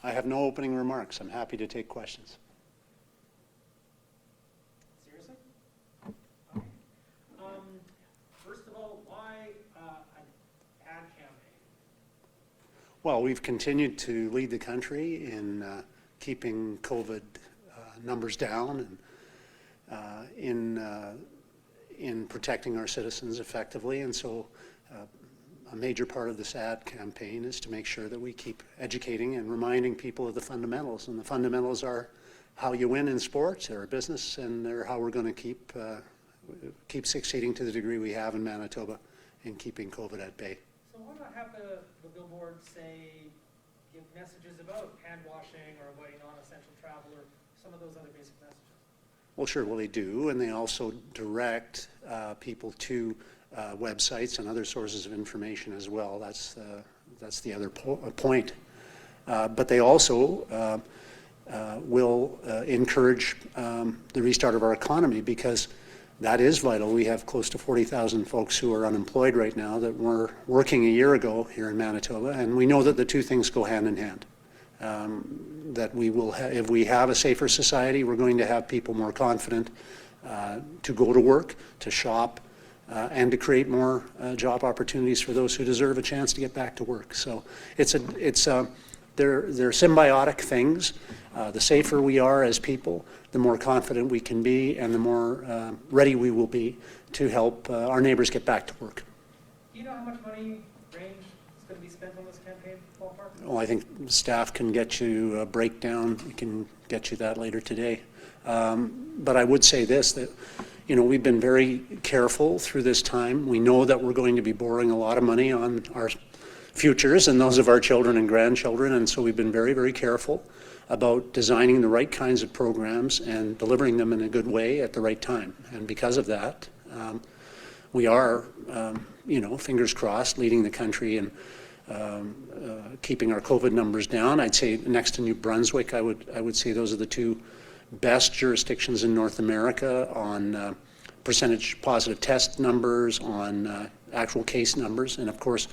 I have no opening remarks. I'm happy to take questions. Seriously? Okay. First of all, why an ad campaign? Well, we've continued to lead the country in keeping COVID numbers down and in protecting our citizens effectively. And so a major part of this ad campaign is to make sure that we keep educating and reminding people of the fundamentals. And the fundamentals are how you win in sports or business, and they're how we're going to keep succeeding to the degree we have in Manitoba in keeping COVID at bay. So why not have the billboards say, give messages about hand washing or avoiding non-essential travel or some of those other basic messages? Well, sure, well, they do, and they also direct people to websites and other sources of information as well. That's the other point. But they also will encourage the restart of our economy, because that is vital. We have close to 40,000 folks who are unemployed right now that were working a year ago here in Manitoba, and we know that the two things go hand in hand. That we will, if we have a safer society, we're going to have people more confident to go to work, to shop, and to create more job opportunities for those who deserve a chance to get back to work. So they're symbiotic things. The safer we are as people, the more confident we can be, and the more ready we will be to help our neighbors get back to work. Do you know how much money range is going to be spent on this campaign, ballpark? Well, I think staff can get you a breakdown. We can get you that later today. But I would say this, that we've been very careful through this time. We know that we're going to be borrowing a lot of money on our futures and those of our children and grandchildren, and so we've been very, very careful about designing the right kinds of programs and delivering them in a good way at the right time. And because of that, we are, fingers crossed, leading the country in keeping our COVID numbers down. I'd say next to New Brunswick, I would say those are the two best jurisdictions in North America on percentage positive test numbers, on actual case numbers. And of course,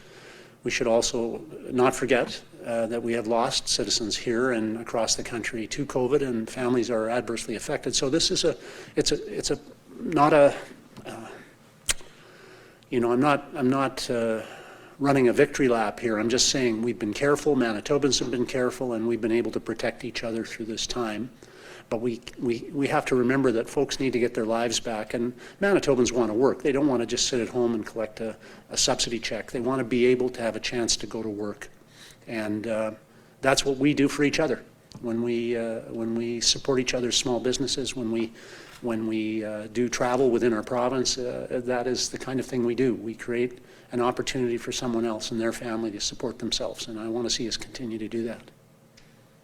we should also not forget that we have lost citizens here and across the country to COVID, and families are adversely affected. So this is I'm not running a victory lap here. I'm just saying we've been careful, Manitobans have been careful, and we've been able to protect each other through this time. But we have to remember that folks need to get their lives back, and Manitobans want to work. They don't want to just sit at home and collect a subsidy check. They want to be able to have a chance to go to work. And that's what we do for each other. When we support each other's small businesses, when we do travel within our province, that is the kind of thing we do. We create an opportunity for someone else and their family to support themselves, and I want to see us continue to do that.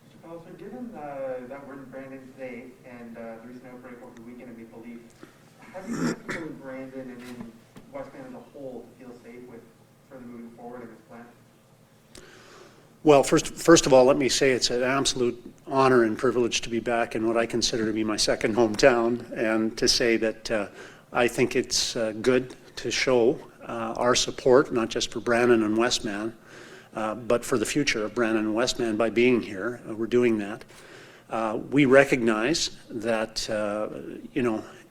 Mr. Pallister, given that we're in Brandon today and the recent outbreak over the weekend of Maple Leaf, how do you get people in Brandon and in Westman as a whole to feel safe with further moving forward in this plan? Well, first of all, let me say it's an absolute honor and privilege to be back in what I consider to be my second hometown, and to say that I think it's good to show our support, not just for Brandon and Westman, but for the future of Brandon and Westman by being here. We're doing that. We recognize that,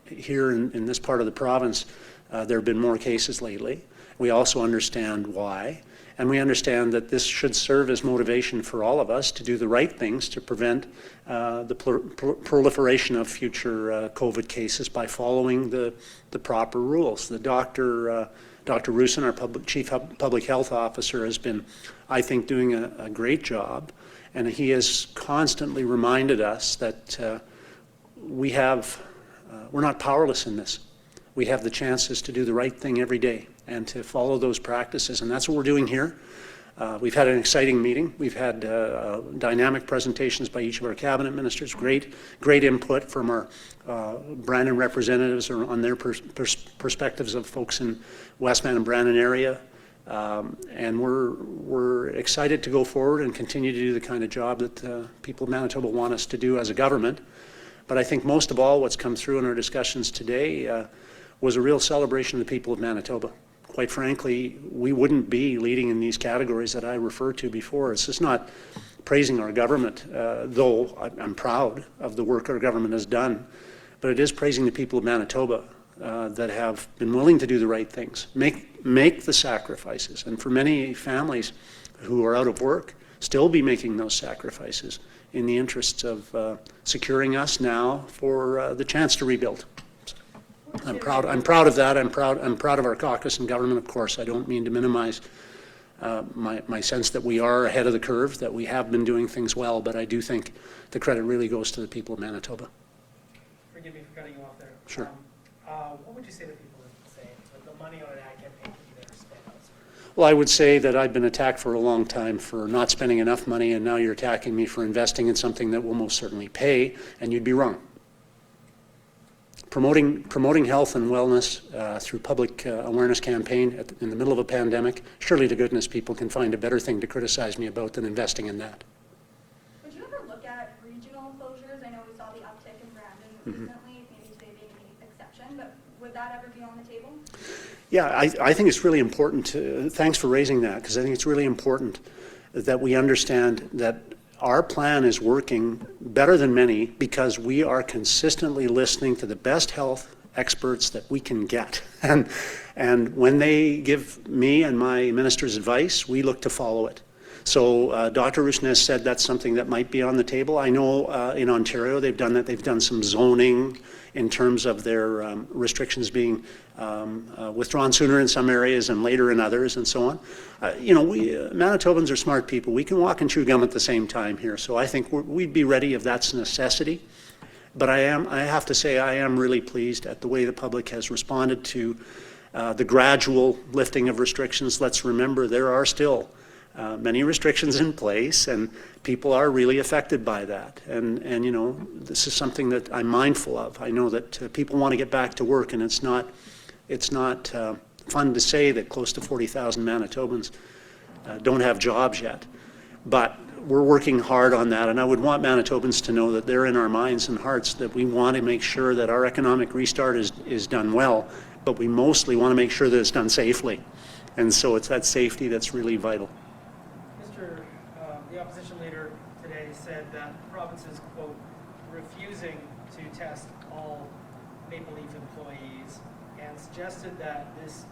here in this part of the province, there have been more cases lately. We also understand why. And we understand that this should serve as motivation for all of us to do the right things to prevent the proliferation of future COVID cases by following the proper rules. The Dr. Roussin, our Chief Public Health Officer, has been, I think, doing a great job. And he has constantly reminded us that we're not powerless in this. We have the chances to do the right thing every day and to follow those practices, and that's what we're doing here. We've had an exciting meeting. We've had dynamic presentations by each of our cabinet ministers, great input from our Brandon representatives on their perspectives of folks in Westman and Brandon area. And we're excited to go forward and continue to do the kind of job that people of Manitoba want us to do as a government. But I think most of all, what's come through in our discussions today was a real celebration of the people of Manitoba. Quite frankly, we wouldn't be leading in these categories that I referred to before. It's just not praising our government, though I'm proud of the work our government has done, but it is praising the people of Manitoba that have been willing to do the right things, make the sacrifices, and for many families who are out of work, still be making those sacrifices in the interests of securing us now for the chance to rebuild. I'm proud of that. I'm proud of our caucus and government, of course. I don't mean to minimize my sense that we are ahead of the curve, that we have been doing things well, but I do think the credit really goes to the people of Manitoba. Forgive me for cutting you off there. Sure. What would you say to people that say that the money on an ad campaign can be better spent elsewhere? Well, I would say that I've been attacked for a long time for not spending enough money, and now you're attacking me for investing in something that will most certainly pay, and you'd be wrong. Promoting health and wellness through public awareness campaign in the middle of a pandemic, surely to goodness people can find a better thing to criticize me about than investing in that. Would you ever look at regional closures? I know we saw the uptick in Brandon recently, maybe today being the exception, but would that ever be on the table? Yeah, I think it's really important thanks for raising that, because I think it's really important that we understand that our plan is working better than many because we are consistently listening to the best health experts that we can get. And when they give me and my ministers advice, we look to follow it. So Dr. Rousseau has said that's something that might be on the table. I know in Ontario they've done that. They've done some zoning in terms of their restrictions being withdrawn sooner in some areas and later in others and so on. You know, Manitobans are smart people. We can walk and chew gum at the same time here. So I think we'd be ready if that's a necessity. But I have to say I am really pleased at the way the public has responded to the gradual lifting of restrictions. Let's remember there are still many restrictions in place, and people are really affected by that. And you know, this is something that I'm mindful of. I know that people want to get back to work, and it's not fun to say that close to 40,000 Manitobans don't have jobs yet. But we're working hard on that, and I would want Manitobans to know that they're in our minds and hearts, that we want to make sure that our economic restart is done well, but we mostly want to make sure that it's done safely. And so it's that safety that's really vital. The opposition leader today said that the province is, quote, refusing to test all Maple Leaf employees, and suggested that this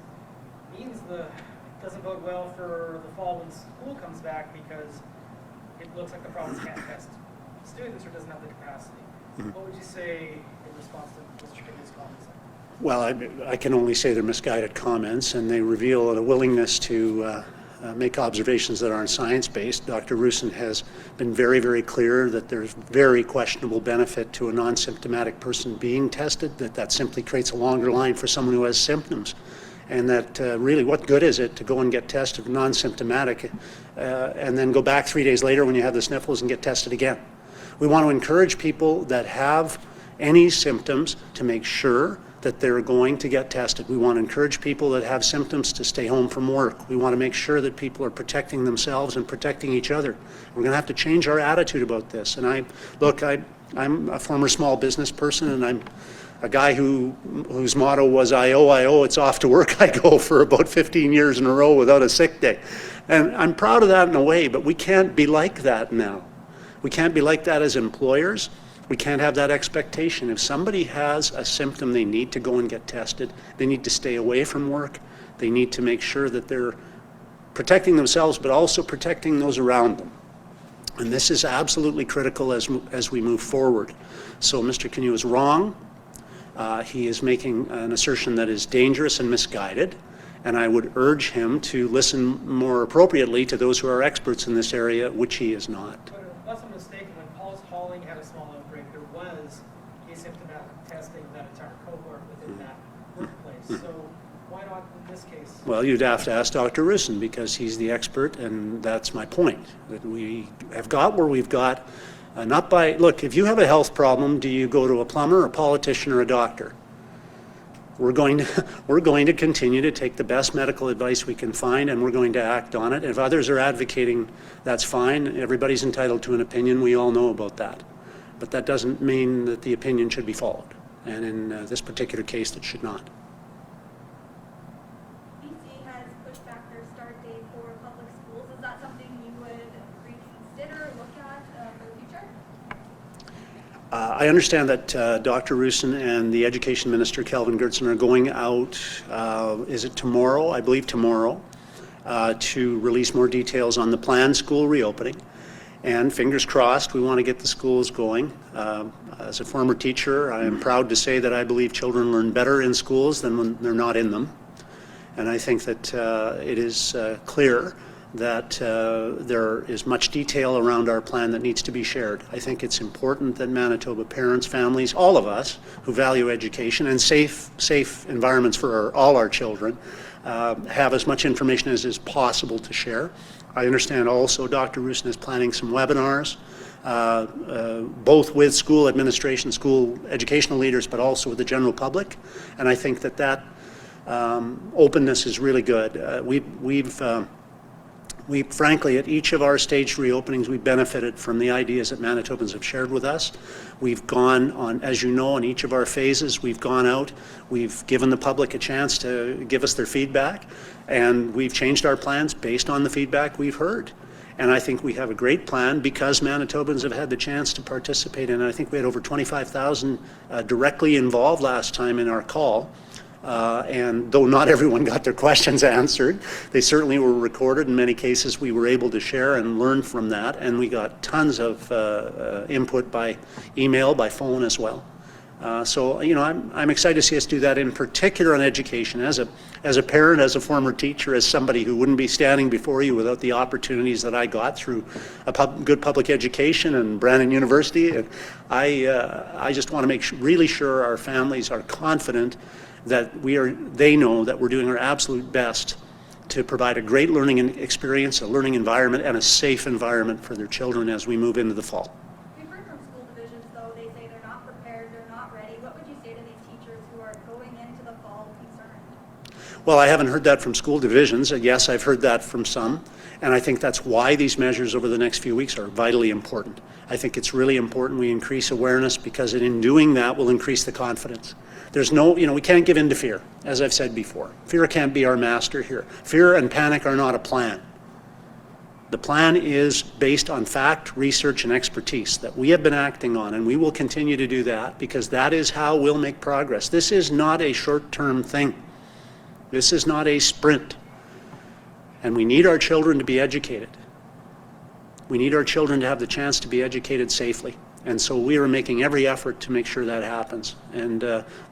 means doesn't bode well for the fall when school comes back because it looks like the province can't test students or doesn't have the capacity. What would you say in response to Mr. Kinney's comments? Well, I can only say they're misguided comments, and they reveal a willingness to make observations that aren't science-based. Dr. Rousseau has been very, very clear that there's very questionable benefit to a non-symptomatic person being tested, that simply creates a longer line for someone who has symptoms. And that really, what good is it to go and get tested non-symptomatic and then go back 3 days later when you have the sniffles and get tested again? We want to encourage people that have any symptoms to make sure that they're going to get tested. We want to encourage people that have symptoms to stay home from work. We want to make sure that people are protecting themselves and protecting each other. We're going to have to change our attitude about this. And I'm a former small business person, and I'm a guy whose motto was, I owe, it's off to work I go, for about 15 years in a row without a sick day. And I'm proud of that in a way, but we can't be like that now. We can't be like that as employers. We can't have that expectation. If somebody has a symptom, they need to go and get tested. They need to stay away from work. They need to make sure that they're protecting themselves, but also protecting those around them. And this is absolutely critical as we move forward. So Mr. Canoe is wrong. He is making an assertion that is dangerous and misguided. And I would urge him to listen more appropriately to those who are experts in this area, which he is not. But unless I'm mistaken, when Paul's Hauling had a small outbreak, there was asymptomatic testing that entire cohort within that workplace. So why not in this case? Well, you'd have to ask Dr. Rousseau because he's the expert, and that's my point. That we have got where we've got, not by, look, if you have a health problem, do you go to a plumber, a politician, or a doctor? We're going to continue to take the best medical advice we can find, and we're going to act on it. If others are advocating, that's fine. Everybody's entitled to an opinion. We all know about that. But that doesn't mean that the opinion should be followed. And in this particular case, it should not. BC has pushed back their start date for public schools. Is that something you would reconsider, look I understand that Dr. Roussin and the Education Minister, Kelvin Goertzen, are going out, is it tomorrow? I believe tomorrow, to release more details on the planned school reopening. And fingers crossed, we want to get the schools going. As a former teacher, I am proud to say that I believe children learn better in schools than when they're not in them. And I think that it is clear that there is much detail around our plan that needs to be shared. I think it's important that Manitoba parents, families, all of us who value education and safe environments for all our children have as much information as is possible to share. I understand also Dr. Roussin is planning some webinars, both with school administration, school educational leaders, but also with the general public. And I think that openness is really good. We frankly, at each of our staged reopenings, we benefited from the ideas that Manitobans have shared with us. We've gone on, as you know, in each of our phases, we've gone out, we've given the public a chance to give us their feedback, and we've changed our plans based on the feedback we've heard. And I think we have a great plan because Manitobans have had the chance to participate in it. I think we had over 25,000 directly involved last time in our call. And though not everyone got their questions answered, they certainly were recorded. In many cases, we were able to share and learn from that, and we got tons of input by email, by phone as well. So, you know, I'm excited to see us do that, in particular on education. As a parent, as a former teacher, as somebody who wouldn't be standing before you without the opportunities that I got through a good public education and Brandon University, and I just want to make really sure our families are confident that they know that we're doing our absolute best to provide a great learning experience, a learning environment, and a safe environment for their children as we move into the fall. We've heard from school divisions, though, they say they're not prepared, they're not ready. What would you say to these teachers who are going into the fall concerned? Well, I haven't heard that from school divisions. Yes, I've heard that from some, and I think that's why these measures over the next few weeks are vitally important. I think it's really important we increase awareness, because in doing that, we'll increase the confidence. There's no, you know, we can't give in to fear, as I've said before. Fear can't be our master here. Fear and panic are not a plan. The plan is based on fact, research, and expertise that we have been acting on, and we will continue to do that, because that is how we'll make progress. This is not a short-term thing. This is not a sprint. And we need our children to be educated. We need our children to have the chance to be educated safely. And so we are making every effort to make sure that happens. And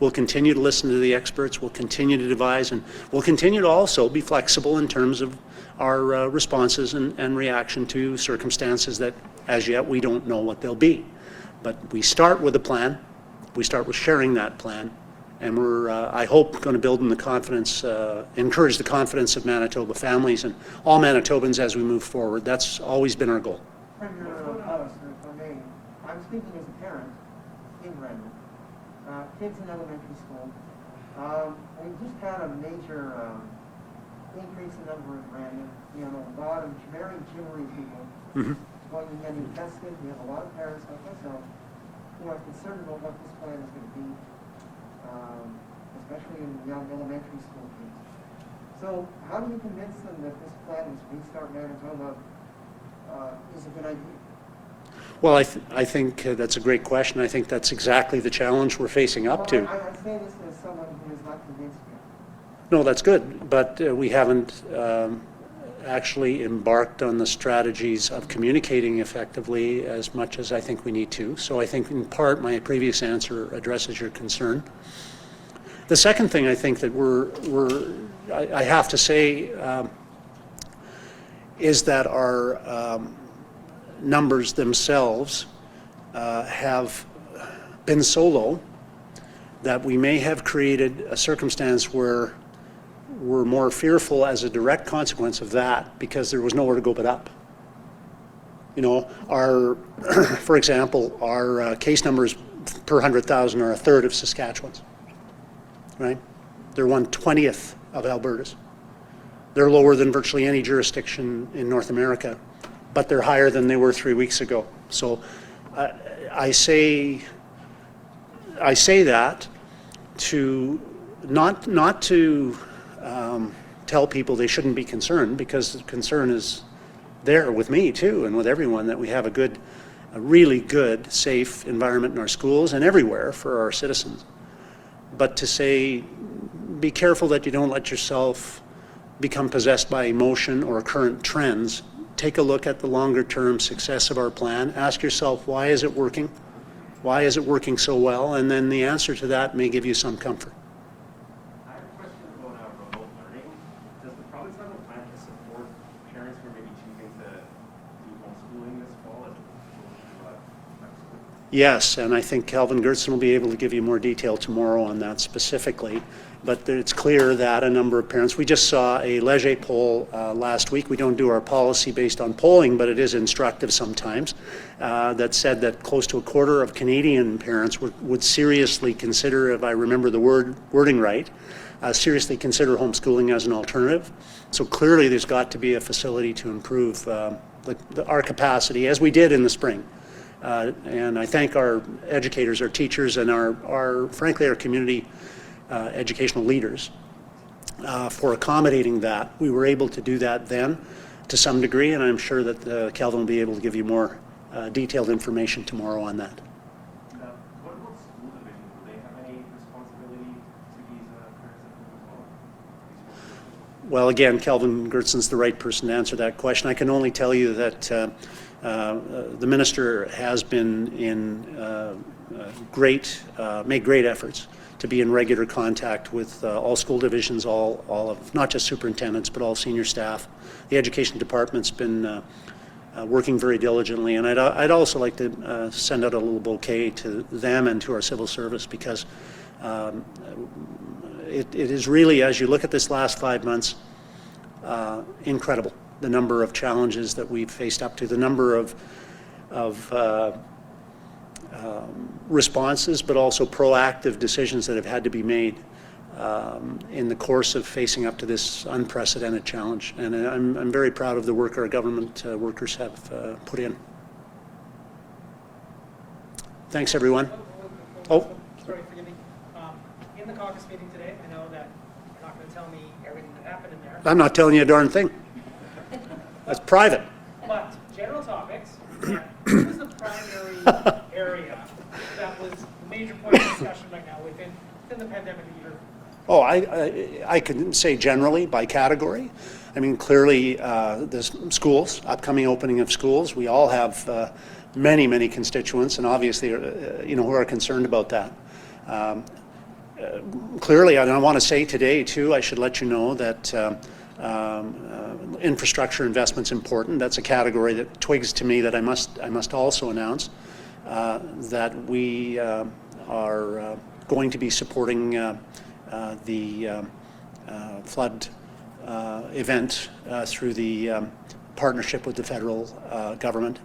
we'll continue to listen to the experts, we'll continue to devise, and we'll continue to also be flexible in terms of our responses and reaction to circumstances that, as yet, we don't know what they'll be. But we start with a plan, we start with sharing that plan, and we're, I hope, going to build in the confidence, encourage the confidence of Manitoba families and all Manitobans as we move forward. That's always been our goal. Premier Pallister, if I may, I'm speaking as a parent in Brandon, kids in elementary school. We just had a major increase in number in Brandon. We have a lot of very jittery people going and getting tested. We have a lot of parents like myself who are concerned about what this plan is going to be, especially in young elementary school kids. So how do you convince them that this plan, this Restart Manitoba, is a good idea? Well, I think that's a great question. I think that's exactly the challenge we're facing up to. I say this as someone who is not convinced yet. No, that's good, but we haven't actually embarked on the strategies of communicating effectively as much as I think we need to. So I think in part my previous answer addresses your concern. The second thing I think that I have to say is that our numbers themselves have been so low that we may have created a circumstance where we're more fearful as a direct consequence of that, because there was nowhere to go but up. You know, for example, our case numbers per 100,000 are a third of Saskatchewan's, right? They're 1/20th of Alberta's. They're lower than virtually any jurisdiction in North America, but they're higher than they were 3 weeks ago. So I say that to not to tell people they shouldn't be concerned, because the concern is there with me too and with everyone, that we have a good a really good, safe environment in our schools and everywhere for our citizens. But to say, be careful that you don't let yourself become possessed by emotion or current trends. Take a look at the longer-term success of our plan. Ask yourself, why is it working? Why is it working so well? And then the answer to that may give you some comfort. I have a question about remote learning. Does the province have a plan to support parents who are maybe choosing to do homeschooling this fall as opposed to next school? Yes, and I think Calvin Gertson will be able to give you more detail tomorrow on that specifically. But it's clear that a number of parents, we just saw a Leger poll last week. We don't do our policy based on polling, but it is instructive sometimes, that said that close to a quarter of Canadian parents would seriously consider, if I remember the wording right, seriously consider homeschooling as an alternative. So clearly there's got to be a facility to improve our capacity, as we did in the spring. And I thank our educators, our teachers, and frankly, our community educational leaders for accommodating that. We were able to do that then to some degree, and I'm sure that Calvin will be able to give you more detailed information tomorrow on that. What about school divisions? Do they have any responsibility to these parents at home as well? Well, again, Calvin Gertson's the right person to answer that question. I can only tell you that the minister has been made great efforts to be in regular contact with all school divisions, all of, not just superintendents, but all senior staff. The education department's been working very diligently, and I'd also like to send out a little bouquet to them and to our civil service, because it is really, as you look at this last 5 months, incredible, the number of challenges that we've faced up to, the number of responses, but also proactive decisions that have had to be made in the course of facing up to this unprecedented challenge. And I'm very proud of the work our government workers have put in. Thanks, everyone. Oh. Sorry, forgive me. In the caucus meeting today, I know that you're not going to tell me everything that happened in there. I'm not telling you a darn thing. That's private. But general topics, what was the primary area that was the major point of discussion right now within the pandemic that you heard? Oh, I can say generally by category. I mean, clearly the schools, upcoming opening of schools, we all have many constituents, and obviously, who are concerned about that. Clearly, and I want to say today too, I should let you know that infrastructure investment's important. That's a category that twigs to me that I must also announce that we are going to be supporting the flood event through the partnership with the federal government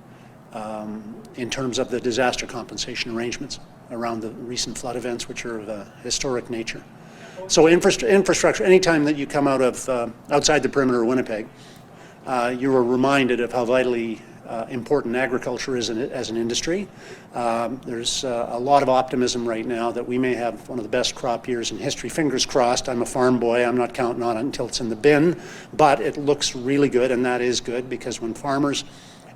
in terms of the disaster compensation arrangements around the recent flood events, which are of a historic nature. So infrastructure, anytime that you come out of outside the perimeter of Winnipeg, you are reminded of how vitally important agriculture is as an industry. There's a lot of optimism right now that we may have one of the best crop years in history. Fingers crossed. I'm a farm boy. I'm not counting on it until it's in the bin, but it looks really good, and that is good, because when farmers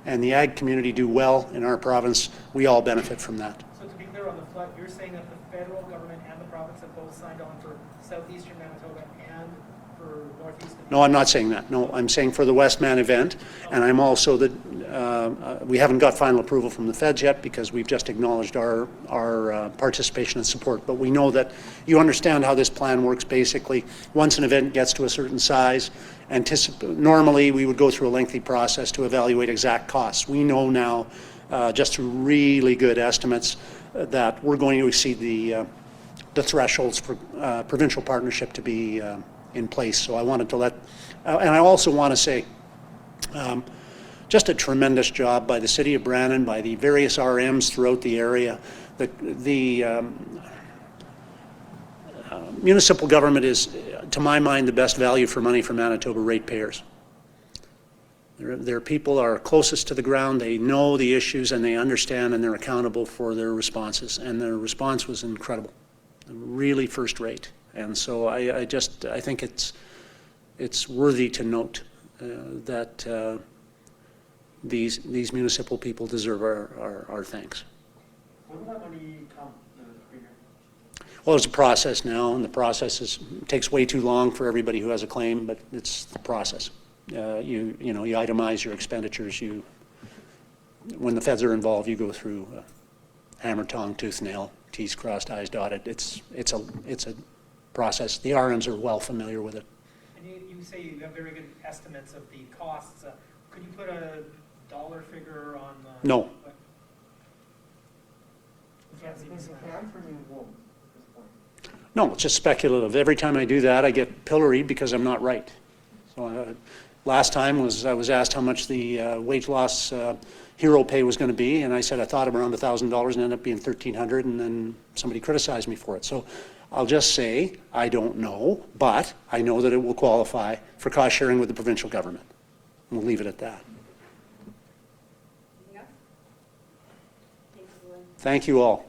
and the ag community do well in our province, we all benefit from that. So to be clear on the flood, you're saying that the federal government and the province have both signed on for southeastern Manitoba and for northeastern? No, I'm not saying that. No, I'm saying for the Westman event, and I'm also we haven't got final approval from the feds yet because we've just acknowledged our participation and support. But we know that you understand how this plan works. Basically, once an event gets to a certain size, normally we would go through a lengthy process to evaluate exact costs. We know now, just through really good estimates, that we're going to exceed the thresholds for provincial partnership to be in place. So I wanted to and I also want to say, just a tremendous job by the City of Brandon, by the various RMs throughout the area. The municipal government is, to my mind, the best value for money for Manitoba ratepayers. Their people are closest to the ground. They know the issues and they understand, and they're accountable for their responses. And their response was incredible, really first rate. And so I think it's worthy to note that these municipal people deserve our thanks. When will that money come, the premier? Well, there's a process now, and the process takes way too long for everybody who has a claim, but it's the process. You itemize your expenditures. When the feds are involved, you go through hammer, tong, tooth, nail, T's crossed, I's dotted. It's a process. The RMs are well familiar with it. And you say you have very good estimates of the costs. Could you put a dollar figure on? No. You can't see If this you now. can, for me, it won't at this point. No, it's just speculative. Every time I do that, I get pilloried because I'm not right. So last time I was asked how much the wage loss hero pay was going to be, and I said I thought around $1,000 and ended up being $1,300, and then somebody criticized me for it. So I'll just say I don't know, but I know that it will qualify for cost sharing with the provincial government. We'll leave it at that. Anything else? Thanks, Lynn. Thank you all.